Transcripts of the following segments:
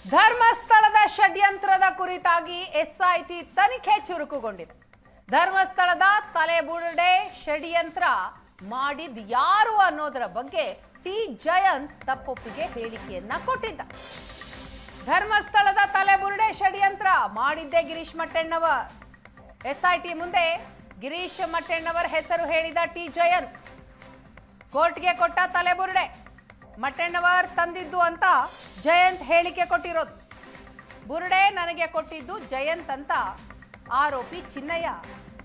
ಧರ್ಮಸ್ಥಳದ ಷಡ್ಯಂತ್ರದ ಕುರಿತಾಗಿ ಎಸ್ಐಟಿ ತನಿಖೆ ಚುರುಕುಗೊಂಡಿದೆ. ಧರ್ಮಸ್ಥಳದ ತಲೆಬುರುಡೆ ಷಡ್ಯಂತ್ರ ಮಾಡಿದ ಯಾರು ಅನ್ನೋದರ ಬಗ್ಗೆ ಟಿ ಜಯಂತ್ ತಪ್ಪೊಪ್ಪಿಗೆ ಹೇಳಿಕೆಯನ್ನ ಕೊಟ್ಟಿದ್ದ. ಧರ್ಮಸ್ಥಳದ ತಲೆಬುರುಡೆ ಷಡ್ಯಂತ್ರ ಮಾಡಿದ್ದೆ ಗಿರೀಶ್ ಮಟ್ಟಣ್ಣವರ್. ಎಸ್ಐಟಿ ಮುಂದೆ ಗಿರೀಶ್ ಮಟ್ಟಣ್ಣವರ್ ಹೆಸರು ಹೇಳಿದ ಟಿ ಜಯಂತ್ ಕೋರ್ಟ್ಗೆ ಕೊಟ್ಟ ತಲೆಬುರುಡೆ ಮಟ್ಟಣ್ಣವರ್ ತಂದಿದ್ದು ಅಂತ ಜಯಂತ್ ಹೇಳಿಕೆ ಕೊಟ್ಟಿರೋದು. ಬುರುಡೆ ನನಗೆ ಕೊಟ್ಟಿದ್ದು ಜಯಂತ್ ಅಂತ ಆರೋಪಿ ಚಿನ್ನಯ್ಯ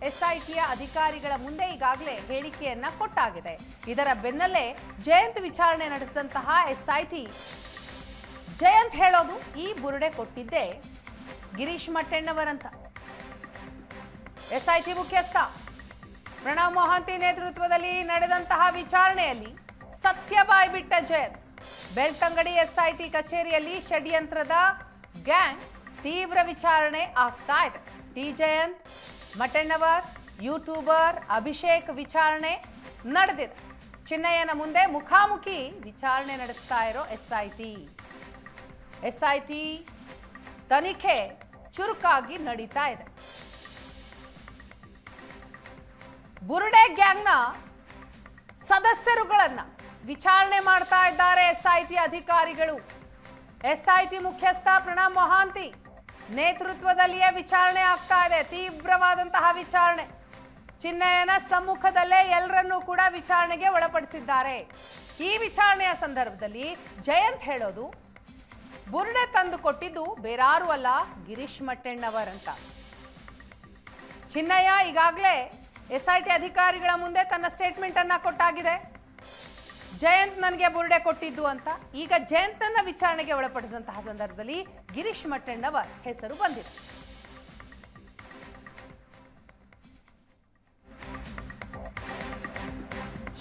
ಎಸ್ಐಟಿಯ ಅಧಿಕಾರಿಗಳ ಮುಂದೆ ಈಗಾಗಲೇ ಹೇಳಿಕೆಯನ್ನ ಕೊಟ್ಟಾಗಿದೆ. ಇದರ ಬೆನ್ನಲ್ಲೇ ಜಯಂತ್ ವಿಚಾರಣೆ ನಡೆಸಿದಂತಹ ಎಸ್ಐಟಿ ಜಯಂತ್ ಹೇಳೋದು ಈ ಬುರುಡೆ ಕೊಟ್ಟಿದ್ದೆ ಗಿರೀಶ್ ಮಟ್ಟಣ್ಣವರ್ ಅಂತ. ಎಸ್ಐಟಿ ಮುಖ್ಯಸ್ಥ ಪ್ರಣವ್ ಮೊಹಾಂತಿ ನೇತೃತ್ವದಲ್ಲಿ ನಡೆದಂತಹ ವಿಚಾರಣೆಯಲ್ಲಿ ಸತ್ಯ ಬಾಯ್ಬಿಟ್ಟ ಜಯಂತ್. ಬೆಳ್ತಂಗಡಿ ಎಸ್ಐಟಿ ಕಚೇರಿಯಲ್ಲಿ ಷಡ್ಯಂತ್ರದ ಗ್ಯಾಂಗ್ ತೀವ್ರ ವಿಚಾರಣೆ ಆಗ್ತಾ ಇದೆ. ಟಿ ಜಯಂತ್, ಮಟ್ಟಣ್ಣವರ್, ಯೂಟ್ಯೂಬರ್ ಅಭಿಷೇಕ್ ವಿಚಾರಣೆ ನಡೆದಿದೆ. ಚಿನ್ನಯ್ಯನ ಮುಂದೆ ಮುಖಾಮುಖಿ ವಿಚಾರಣೆ ನಡೆಸ್ತಾ ಇರೋ ಎಸ್ಐಟಿ ತನಿಖೆ ಚುರುಕಾಗಿ ನಡೀತಾ ಇದೆ. ಬುರುಡೆ ಗ್ಯಾಂಗ್ನ ಸದಸ್ಯರುಗಳನ್ನ ವಿಚಾರಣೆ ಮಾಡ್ತಾ ಇದ್ದಾರೆ ಎಸ್ಐಟಿ ಅಧಿಕಾರಿಗಳು. ಎಸ್ಐಟಿ ಮುಖ್ಯಸ್ಥ ಪ್ರಣವ್ ಮೊಹಾಂತಿ ನೇತೃತ್ವದಲ್ಲಿಯೇ ವಿಚಾರಣೆ ಆಗ್ತಾ ಇದೆ. ತೀವ್ರವಾದಂತಹ ವಿಚಾರಣೆ. ಚಿನ್ನಯ್ಯನ ಸಮ್ಮುಖದಲ್ಲೇ ಎಲ್ಲರನ್ನೂ ಕೂಡ ವಿಚಾರಣೆಗೆ ಒಳಪಡಿಸಿದ್ದಾರೆ. ಈ ವಿಚಾರಣೆಯ ಸಂದರ್ಭದಲ್ಲಿ ಜಯಂತ್ ಹೇಳೋದು ಬುರುಡೆ ತಂದು ಕೊಟ್ಟಿದ್ದು ಬೇರಾರು ಅಲ್ಲ, ಗಿರೀಶ್ ಮಟ್ಟಣ್ಣವರ್ ಅಂತ. ಚಿನ್ನಯ್ಯ ಈಗಾಗಲೇ ಎಸ್ಐಟಿ ಅಧಿಕಾರಿಗಳ ಮುಂದೆ ತನ್ನ ಸ್ಟೇಟ್ಮೆಂಟ್ ಅನ್ನ ಕೊಟ್ಟಾಗಿದೆ. ಜಯಂತ್ ನನಗೆ ಬುರುಡೆ ಕೊಟ್ಟಿದ್ದು ಅಂತ. ಈಗ ಜಯಂತನ ವಿಚಾರಣೆಗೆ ಒಳಪಡಿಸಿದಂತಹ ಸಂದರ್ಭದಲ್ಲಿ ಗಿರೀಶ್ ಮಟ್ಟಣ್ಣವರ್ ಹೆಸರು ಬಂದಿದೆ.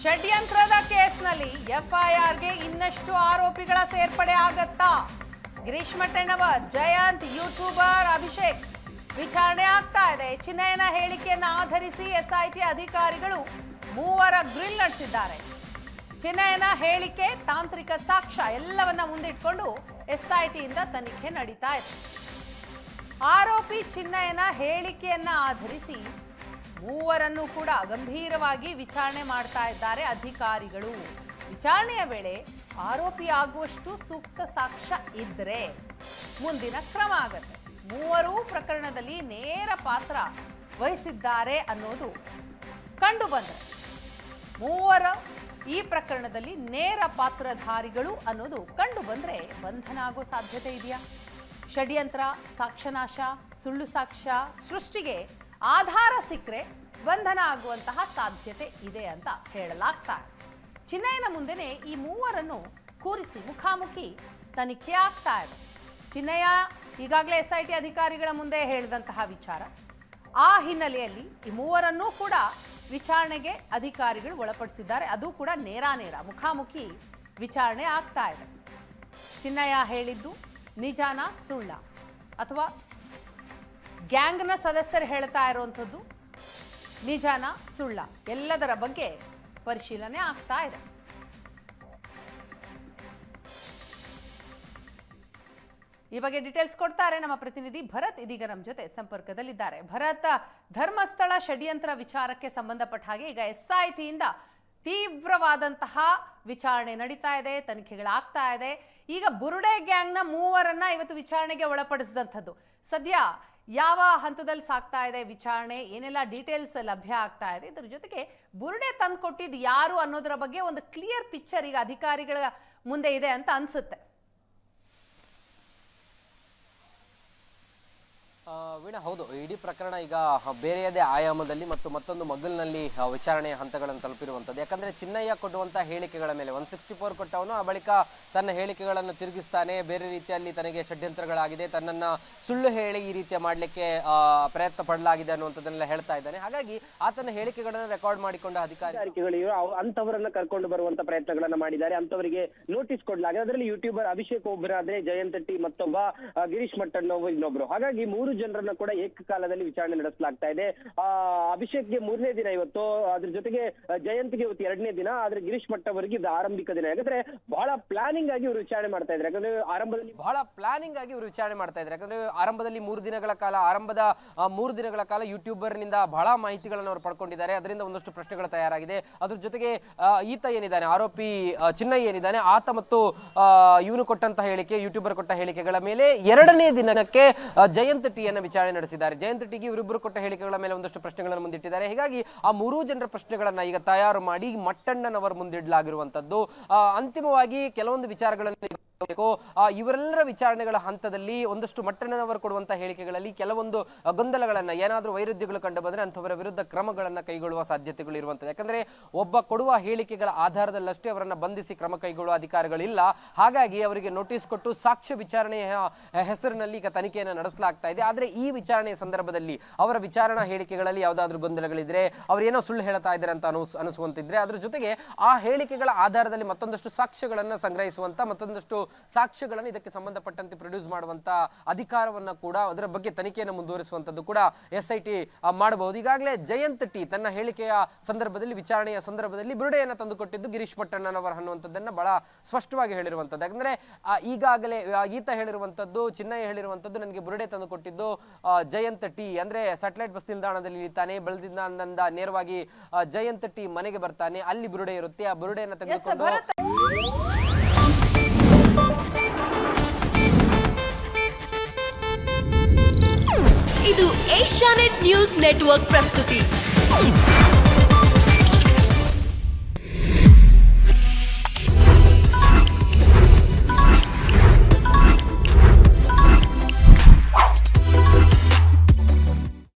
ಷಡ್ಯಂತ್ರದ ಕೇಸ್ನಲ್ಲಿ ಎಫ್ಐಆರ್ಗೆ ಇನ್ನಷ್ಟು ಆರೋಪಿಗಳ ಸೇರ್ಪಡೆ ಆಗತ್ತಾ? ಗಿರೀಶ್ ಮಟ್ಟಣ್ಣವರ್, ಜಯಂತ್, ಯೂಟ್ಯೂಬರ್ ಅಭಿಷೇಕ್ ವಿಚಾರಣೆ ಆಗ್ತಾ ಇದೆ. ಚಿನ್ನಯ್ಯನ ಹೇಳಿಕೆಯನ್ನ ಆಧರಿಸಿ ಎಸ್ಐಟಿ ಅಧಿಕಾರಿಗಳು ಮೂವರ ಗ್ರಿಲ್ ನಡೆಸಿದ್ದಾರೆ. ಚಿನ್ನಯ್ಯನ ಹೇಳಿಕೆ, ತಾಂತ್ರಿಕ ಸಾಕ್ಷ್ಯ ಎಲ್ಲವನ್ನ ಮುಂದಿಟ್ಕೊಂಡು ಎಸ್ಐಟಿಯಿಂದ ತನಿಖೆ ನಡೀತಾ ಇದೆ. ಆರೋಪಿ ಚಿನ್ನಯ್ಯನ ಹೇಳಿಕೆಯನ್ನ ಆಧರಿಸಿ ಮೂವರನ್ನು ಕೂಡ ಗಂಭೀರವಾಗಿ ವಿಚಾರಣೆ ಮಾಡ್ತಾ ಇದ್ದಾರೆ ಅಧಿಕಾರಿಗಳು. ವಿಚಾರಣೆಯ ವೇಳೆ ಆರೋಪಿ ಆಗುವಷ್ಟು ಸೂಕ್ತ ಸಾಕ್ಷ್ಯ ಇದ್ರೆ ಮುಂದಿನ ಕ್ರಮ ಆಗತ್ತೆ. ಮೂವರು ಪ್ರಕರಣದಲ್ಲಿ ನೇರ ಪಾತ್ರ ವಹಿಸಿದ್ದಾರೆ ಅನ್ನೋದು ಕಂಡು ಬಂದರೆ, ಮೂವರು ಈ ಪ್ರಕರಣದಲ್ಲಿ ನೇರ ಪಾತ್ರಧಾರಿಗಳು ಅನ್ನೋದು ಕಂಡು ಬಂದ್ರೆ ಬಂಧನ ಆಗೋ ಸಾಧ್ಯತೆ ಇದೆಯಾ? ಷಡ್ಯಂತ್ರ, ಸಾಕ್ಷ್ಯನಾಶ, ಸುಳ್ಳು ಸಾಕ್ಷ್ಯ ಸೃಷ್ಟಿಗೆ ಆಧಾರ ಸಿಕ್ಕರೆ ಬಂಧನ ಆಗುವಂತಹ ಸಾಧ್ಯತೆ ಇದೆ ಅಂತ ಹೇಳಲಾಗ್ತಾ ಇದೆ. ಚಿನ್ನಯ್ಯನ ಮುಂದೆನೆ ಈ ಮೂವರನ್ನು ಕೂರಿಸಿ ಮುಖಾಮುಖಿ ತನಿಖೆ ಆಗ್ತಾ ಇದೆ. ಚಿನ್ನಯ್ಯ ಈಗಾಗಲೇ ಎಸ್ಐಟಿ ಅಧಿಕಾರಿಗಳ ಮುಂದೆ ಹೇಳಿದಂತಹ ವಿಚಾರ, ಆ ಹಿನ್ನೆಲೆಯಲ್ಲಿ ಈ ಮೂವರನ್ನೂ ಕೂಡ ವಿಚಾರಣೆಗೆ ಅಧಿಕಾರಿಗಳು ಒಳಪಡಿಸಿದ್ದಾರೆ. ಅದು ಕೂಡ ನೇರ ಮುಖಾಮುಖಿ ವಿಚಾರಣೆ ಆಗ್ತಾ ಇದೆ. ಚಿನ್ನಯ್ಯ ಹೇಳಿದ್ದು ನಿಜಾನ ಸುಳ್ಳ, ಅಥವಾ ಗ್ಯಾಂಗ್ನ ಸದಸ್ಯರು ಹೇಳ್ತಾ ಇರುವಂಥದ್ದು ನಿಜಾನ ಸುಳ್ಳ, ಎಲ್ಲದರ ಬಗ್ಗೆ ಪರಿಶೀಲನೆ ಆಗ್ತಾ ಇದೆ. ಈ ಬಗ್ಗೆ ಡೀಟೇಲ್ಸ್ ಕೊಡ್ತಾರೆ ನಮ್ಮ ಪ್ರತಿನಿಧಿ ಭರತ್. ಇದೀಗ ನಮ್ಮ ಜೊತೆ ಸಂಪರ್ಕದಲ್ಲಿದ್ದಾರೆ. ಭರತ್, ಧರ್ಮಸ್ಥಳ ಷಡ್ಯಂತ್ರ ವಿಚಾರಕ್ಕೆ ಸಂಬಂಧಪಟ್ಟ ಹಾಗೆ ಈಗ ಎಸ್ಐಟಿಯಿಂದ ತೀವ್ರವಾದಂತಹ ವಿಚಾರಣೆ ನಡೀತಾ ಇದೆ, ತನಿಖೆಗಳಾಗ್ತಾ ಇದೆ. ಈಗ ಬುರುಡೆ ಗ್ಯಾಂಗ್ನ ಮೂವರನ್ನ ಇವತ್ತು ವಿಚಾರಣೆಗೆ ಒಳಪಡಿಸಿದಂಥದ್ದು ಸದ್ಯ ಯಾವ ಹಂತದಲ್ಲಿ ಸಾಗ್ತಾ ಇದೆ ವಿಚಾರಣೆ, ಏನೆಲ್ಲ ಡೀಟೇಲ್ಸ್ ಲಭ್ಯ ಆಗ್ತಾ ಇದೆ, ಇದ್ರ ಜೊತೆಗೆ ಬುರುಡೆ ತಂದು ಕೊಟ್ಟಿದ್ದು ಯಾರು ಅನ್ನೋದರ ಬಗ್ಗೆ ಒಂದು ಕ್ಲಿಯರ್ ಪಿಕ್ಚರ್ ಈಗ ಅಧಿಕಾರಿಗಳ ಮುಂದೆ ಇದೆ ಅಂತ ಅನ್ಸುತ್ತೆ. ವೀಣಾ, ಹೌದು, ಇಡೀ ಪ್ರಕರಣ ಈಗ ಬೇರೆಯದೇ ಆಯಾಮದಲ್ಲಿ ಮತ್ತು ಮತ್ತೊಂದು ಮಗ್ಗಲಿನಲ್ಲಿ ವಿಚಾರಣೆಯ ಹಂತಗಳನ್ನು ತಲುಪಿರುವಂಥದ್ದು. ಯಾಕಂದ್ರೆ ಚಿನ್ನಯ್ಯ ಕೊಡುವಂತಹ ಹೇಳಿಕೆಗಳ ಮೇಲೆ 164 ಕೊಟ್ಟವನು ಆ ಬಳಿಕ ತನ್ನ ಹೇಳಿಕೆಗಳನ್ನು ತಿರುಗಿಸ್ತಾನೆ. ಬೇರೆ ರೀತಿಯಲ್ಲಿ ತನಗೆ ಷಡ್ಯಂತ್ರಗಳಾಗಿದೆ, ತನ್ನನ್ನ ಸುಳ್ಳು ಹೇಳಿ ಈ ರೀತಿಯ ಮಾಡಲಿಕ್ಕೆ ಪ್ರಯತ್ನ ಪಡಲಾಗಿದೆ ಅನ್ನುವಂಥದ್ದನ್ನೆಲ್ಲ ಹೇಳ್ತಾ ಇದ್ದಾನೆ. ಹಾಗಾಗಿ ಆತನ ಹೇಳಿಕೆಗಳನ್ನು ರೆಕಾರ್ಡ್ ಮಾಡಿಕೊಂಡ ಅಧಿಕಾರಿಗಳು ಅಂತವರನ್ನ ಕರ್ಕೊಂಡು ಬರುವಂತ ಪ್ರಯತ್ನಗಳನ್ನ ಮಾಡಿದ್ದಾರೆ. ಅಂತವರಿಗೆ ನೋಟಿಸ್ ಕೊಡಲಾಗಿದೆ. ಅದರಲ್ಲಿ ಯೂಟ್ಯೂಬರ್ ಅಭಿಷೇಕ್ ಒಬ್ಬರಾದ್ರೆ, ಜಯಂತ್ ಟಿ ಮತ್ತೊಬ್ಬ, ಗಿರೀಶ್ ಮಟ್ಟಣ್ಣವರು ಇನ್ನೊಬ್ರು. ಹಾಗಾಗಿ ಮೂರು ಜನರನ್ನ ಕೂಡ ಏಕಕಾಲದಲ್ಲಿ ವಿಚಾರಣೆ ನಡೆಸಲಾಗ್ತಾ ಇದೆ. ಅಭಿಷೇಕ್ಗೆ 3ನೇ ದಿನ ಇವತ್ತು, ಅದ್ರ ಜೊತೆಗೆ ಜಯಂತ್ಗೆ ಇವತ್ತು 2ನೇ ದಿನ, ಆದ್ರೆ ಗಿರೀಶ್ ಭಟ್ ಅವರಿಗೆ ಇದು ಆರಂಭಿಕ ದಿನ. ಯಾಕಂದ್ರೆ ಬಹಳ ಪ್ಲಾನಿಂಗ್ ಆಗಿ ಇವರು ವಿಚಾರಣೆ ಮಾಡ್ತಾ ಇದ್ದಾರೆ. ಯಾಕಂದ್ರೆ ಆರಂಭದಲ್ಲಿ ಯಾಕಂದ್ರೆ ಆರಂಭದಲ್ಲಿ 3 ದಿನಗಳ ಕಾಲ ಆರಂಭದ 3 ದಿನಗಳ ಕಾಲ ಯೂಟ್ಯೂಬರ್ ನಿಂದ ಬಹಳ ಮಾಹಿತಿಗಳನ್ನು ಅವರು ಪಡ್ಕೊಂಡಿದ್ದಾರೆ. ಅದರಿಂದ ಒಂದಷ್ಟು ಪ್ರಶ್ನೆಗಳು ತಯಾರಾಗಿದೆ. ಅದ್ರ ಜೊತೆಗೆ ಈತ ಏನಿದ್ದಾನೆ ಆರೋಪಿ ಚಿನ್ನಯ್ಯ ಏನಿದ್ದಾನೆ ಆತ ಮತ್ತು ಇವನು ಕೊಟ್ಟಂತಹ ಹೇಳಿಕೆ, ಯೂಟ್ಯೂಬರ್ ಕೊಟ್ಟ ಹೇಳಿಕೆಗಳ ಮೇಲೆ 2ನೇ ದಿನಕ್ಕೆ ಜಯಂತ್ ಟಿಯನ್ನು ವಿಚಾರಣೆ ನಡೆಸಿದ್ದಾರೆ. ಜಯಂತ್ ಟಿಗೆ ಇವರಿಬ್ಬರು ಕೊಟ್ಟ ಹೇಳಿಕೆಗಳ ಮೇಲೆ ಒಂದಷ್ಟು ಪ್ರಶ್ನೆಗಳನ್ನು ಮುಂದಿಟ್ಟಿದ್ದಾರೆ. ಹೀಗಾಗಿ ಆ 3 ಜನರ ಪ್ರಶ್ನೆಗಳನ್ನ ಈಗ ತಯಾರು ಮಾಡಿ ಮಟ್ಟಣ್ಣನವರ ಮುಂದಿಡಲಾಗಿರುವಂತದ್ದು. ಅಂತಿಮವಾಗಿ ಕೆಲವೊಂದು ವಿಚಾರಗಳನ್ನು ಇವರೆಲ್ಲರ ವಿಚಾರಣೆಗಳ ಹಂತದಲ್ಲಿ ಒಂದಷ್ಟು ಮಟ್ಟಣ್ಣನವರು ಕೊಡುವಂತಹ ಹೇಳಿಕೆಗಳಲ್ಲಿ ಕೆಲವೊಂದು ಗೊಂದಲಗಳನ್ನ, ಏನಾದ್ರೂ ವೈರುಧ್ಯಗಳು ಕಂಡು ಬಂದ್ರೆ ಅಂತವರ ವಿರುದ್ಧ ಕ್ರಮಗಳನ್ನ ಕೈಗೊಳ್ಳುವ ಸಾಧ್ಯತೆಗಳು ಇರುವಂತದ್ದು. ಯಾಕಂದ್ರೆ ಒಬ್ಬ ಕೊಡುವ ಹೇಳಿಕೆಗಳ ಆಧಾರದಲ್ಲಷ್ಟೇ ಅವರನ್ನ ಬಂಧಿಸಿ ಕ್ರಮ ಕೈಗೊಳ್ಳುವ ಅಧಿಕಾರಗಳಿಲ್ಲ. ಹಾಗಾಗಿ ಅವರಿಗೆ ನೋಟಿಸ್ ಕೊಟ್ಟು ಸಾಕ್ಷ್ಯ ವಿಚಾರಣೆಯ ಹೆಸರಿನಲ್ಲಿ ಈಗ ತನಿಖೆಯನ್ನು ನಡೆಸಲಾಗ್ತಾ ಇದೆ. ಆದ್ರೆ ಈ ವಿಚಾರಣೆಯ ಸಂದರ್ಭದಲ್ಲಿ ಅವರ ವಿಚಾರಣಾ ಹೇಳಿಕೆಗಳಲ್ಲಿ ಯಾವ್ದಾದ್ರು ಗೊಂದಲಗಳಿದ್ರೆ, ಅವ್ರೇನೋ ಸುಳ್ಳು ಹೇಳ್ತಾ ಇದ್ದಾರೆ ಅಂತ ಅನಿಸುವಂತಿದ್ರೆ, ಅದ್ರ ಜೊತೆಗೆ ಆ ಹೇಳಿಕೆಗಳ ಆಧಾರದಲ್ಲಿ ಮತ್ತೊಂದಷ್ಟು ಸಾಕ್ಷ್ಯಗಳನ್ನ ಸಂಗ್ರಹಿಸುವಂತ, ಮತ್ತೊಂದಷ್ಟು ಸಾಕ್ಷ್ಯಗಳನ್ನು ಇದಕ್ಕೆ ಸಂಬಂಧಪಟ್ಟಂತೆ ಪ್ರೊಡ್ಯೂಸ್ ಮಾಡುವಂತ ಅಧಿಕಾರವನ್ನ ಕೂಡ, ಅದರ ಬಗ್ಗೆ ತನಿಖೆಯನ್ನು ಮುಂದುವರಿಸುವಂತದ್ದು ಕೂಡ SIT ಮಾಡಬಹುದು. ಈಗಾಗಲೇ ಜಯಂತ್ ಟಿ ತನ್ನ ಹೇಳಿಕೆಯ ಸಂದರ್ಭದಲ್ಲಿ, ವಿಚಾರಣೆಯ ಸಂದರ್ಭದಲ್ಲಿ ಬುರುಡೆಯನ್ನ ತಂದುಕೊಟ್ಟಿದ್ದು ಗಿರೀಶ್ ಭಟ್ಟಣ್ಣನವರ್ ಅನ್ನುವಂಥದ್ದನ್ನ ಬಹಳ ಸ್ಪಷ್ಟವಾಗಿ ಹೇಳಿರುವಂತದ್ದು. ಯಾಕಂದ್ರೆ ಈಗಾಗಲೇ ಈತ ಹೇಳಿರುವಂತದ್ದು, ಚಿನ್ನಯ್ಯ ಹೇಳಿರುವಂತದ್ದು, ನನಗೆ ಬುರುಡೆ ತಂದುಕೊಟ್ಟಿದ್ದು ಜಯಂತ್ ಟಿ, ಅಂದ್ರೆ ಸ್ಯಾಟಲೈಟ್ ಬಸ್ ನಿಲ್ದಾಣದಲ್ಲಿ ಇಳಿತಾನೆ, ಬೆಳದಿಂದಿಂದ ನೇರವಾಗಿ ಜಯಂತ್ ಟಿ ಮನೆಗೆ ಬರ್ತಾನೆ, ಅಲ್ಲಿ ಬುರುಡೆ ಇರುತ್ತೆ. ಆ ಬುರುಡೆಯನ್ನ ತೆಗೆದುಕೊಂಡು ಇದು ಏಷ್ಯಾನೆಟ್ ನ್ಯೂಸ್ ನೆಟ್ವರ್ಕ್ ಪ್ರಸ್ತುತಿ.